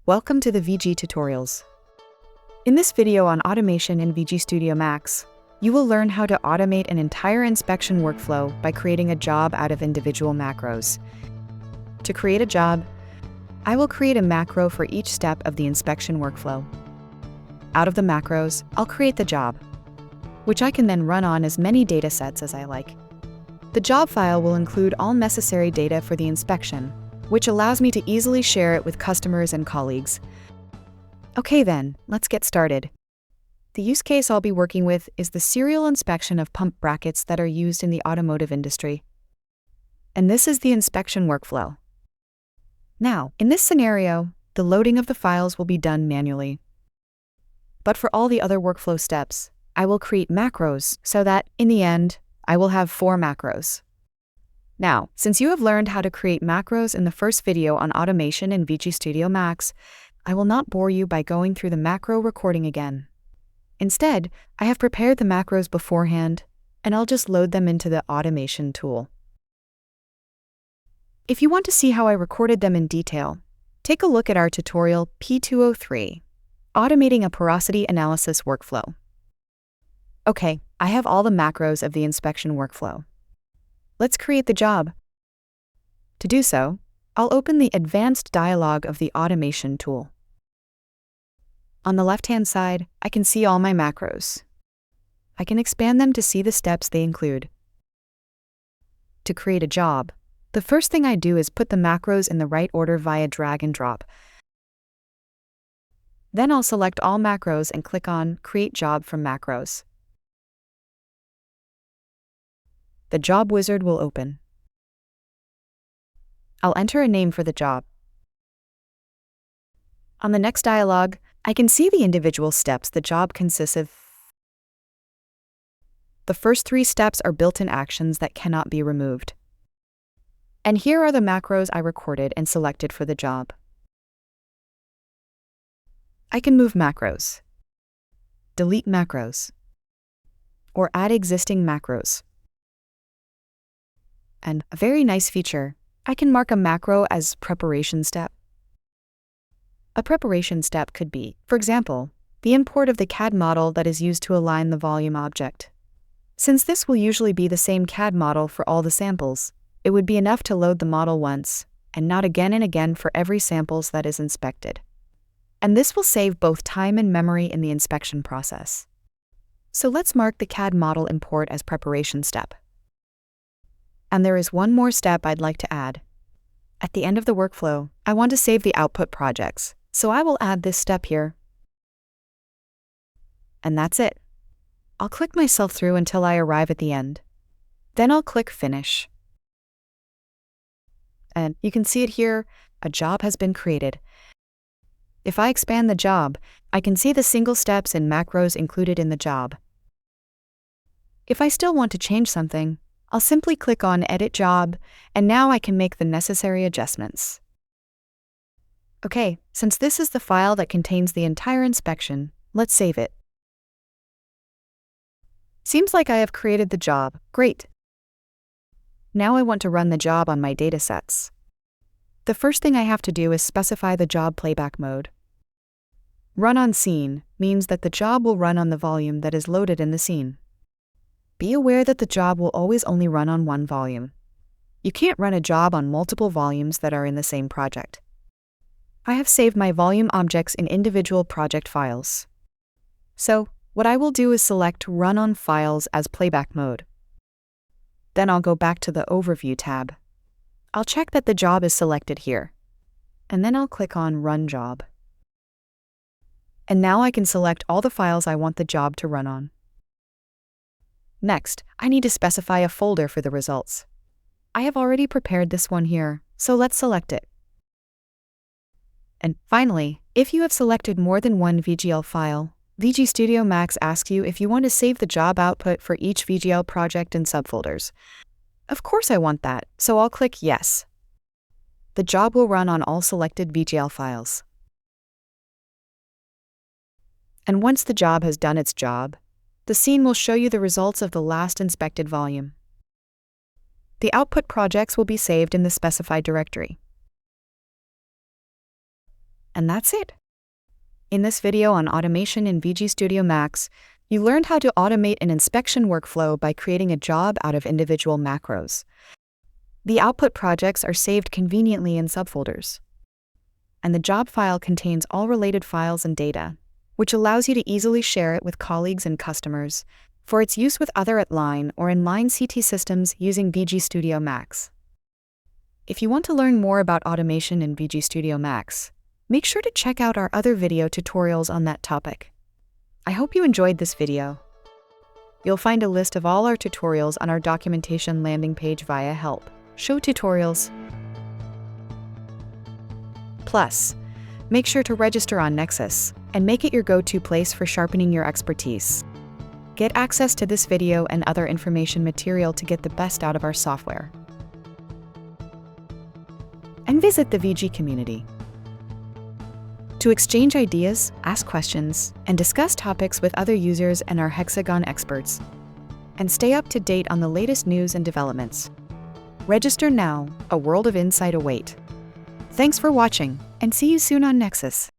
Welcome to the VG Tutorials. In this video on automation in VG Studio Max, you will learn how to automate an entire inspection workflow by creating a job out of individual macros. To create a job, I will create a macro for each step of the inspection workflow. Out of the macros, I'll create the job, which I can then run on as many datasets as I like. The job file will include all necessary data for the inspection, which allows me to easily share it with customers and colleagues. Okay then, let's get started. The use case I'll be working with is the serial inspection of pump brackets that are used in the automotive industry. And this is the inspection workflow. Now, in this scenario, the loading of the files will be done manually. But for all the other workflow steps, I will create macros so that, in the end, I will have 4 macros. Now, since you have learned how to create macros in the first video on automation in VG Studio Max, I will not bore you by going through the macro recording again. Instead, I have prepared the macros beforehand, and I'll just load them into the automation tool. If you want to see how I recorded them in detail, take a look at our tutorial P203, Automating a Porosity Analysis Workflow. Okay, I have all the macros of the inspection workflow. Let's create the job. To do so, I'll open the Advanced dialog of the Automation tool. On the left-hand side, I can see all my macros. I can expand them to see the steps they include. To create a job, the first thing I do is put the macros in the right order via drag and drop. Then I'll select all macros and click on Create Job from Macros. The job wizard will open. I'll enter a name for the job. On the next dialog, I can see the individual steps the job consists of. The first 3 steps are built-in actions that cannot be removed. And here are the macros I recorded and selected for the job. I can move macros, delete macros, or add existing macros. And a very nice feature, I can mark a macro as preparation step. A preparation step could be, for example, the import of the CAD model that is used to align the volume object. Since this will usually be the same CAD model for all the samples, it would be enough to load the model once, and not again and again for every samples that is inspected. And this will save both time and memory in the inspection process. So let's mark the CAD model import as preparation step. And there is one more step I'd like to add. At the end of the workflow, I want to save the output projects, so I will add this step here. And that's it. I'll click myself through until I arrive at the end. Then I'll click Finish. And you can see it here, a job has been created. If I expand the job, I can see the single steps and macros included in the job. If I still want to change something, I'll simply click on Edit Job, and now I can make the necessary adjustments. Okay, since this is the file that contains the entire inspection, let's save it. Seems like I have created the job. Great. Now I want to run the job on my datasets. The first thing I have to do is specify the job playback mode. Run on scene means that the job will run on the volume that is loaded in the scene. Be aware that the job will always only run on one volume. You can't run a job on multiple volumes that are in the same project. I have saved my volume objects in individual project files. So, what I will do is select Run on Files as playback mode. Then I'll go back to the Overview tab. I'll check that the job is selected here. And then I'll click on Run Job. And now I can select all the files I want the job to run on. Next, I need to specify a folder for the results. I have already prepared this one here, so let's select it. And finally, if you have selected more than one VGL file, VG Studio Max asks you if you want to save the job output for each VGL project in subfolders. Of course I want that, so I'll click Yes. The job will run on all selected VGL files. And once the job has done its job, the scene will show you the results of the last inspected volume. The output projects will be saved in the specified directory. And that's it. In this video on automation in VG Studio Max, you learned how to automate an inspection workflow by creating a job out of individual macros. The output projects are saved conveniently in subfolders. And the job file contains all related files and data, which allows you to easily share it with colleagues and customers for its use with other at-line or in-line CT systems using VG Studio Max. If you want to learn more about automation in VG Studio Max, make sure to check out our other video tutorials on that topic. I hope you enjoyed this video. You'll find a list of all our tutorials on our documentation landing page via Help, Show Tutorials. Plus, make sure to register on Nexus and make it your go-to place for sharpening your expertise. Get access to this video and other information material to get the best out of our software. And visit the VG community to exchange ideas, ask questions, and discuss topics with other users and our Hexagon experts. And stay up to date on the latest news and developments. Register now, a world of insight awaits. Thanks for watching, and see you soon on Nexus.